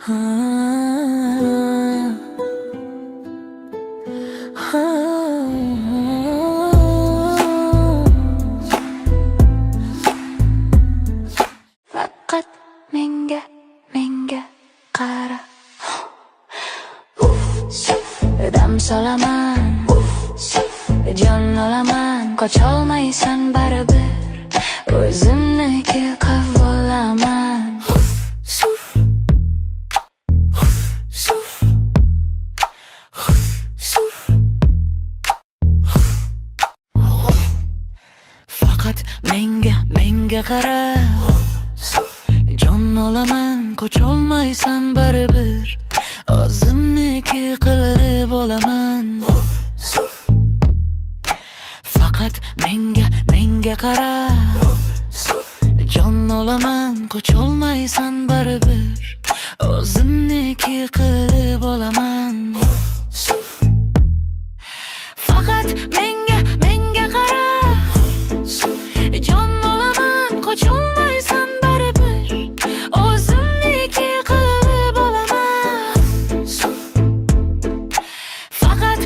Faqat menga qara. Dam solaman, jon olaman, qocholmaysan baribir, o'zimniki qilib olaman. Faqat menga qara, jon olaman, qocholmaysan baribir, o'zimniki qilib olaman. Faqat menga qara, jon olaman, qocholmaysan baribir, o'zimniki qilib olaman. Faqat menga qara, jon olaman, qocholmaysan baribir, o'zimniki qilib olaman. Faqat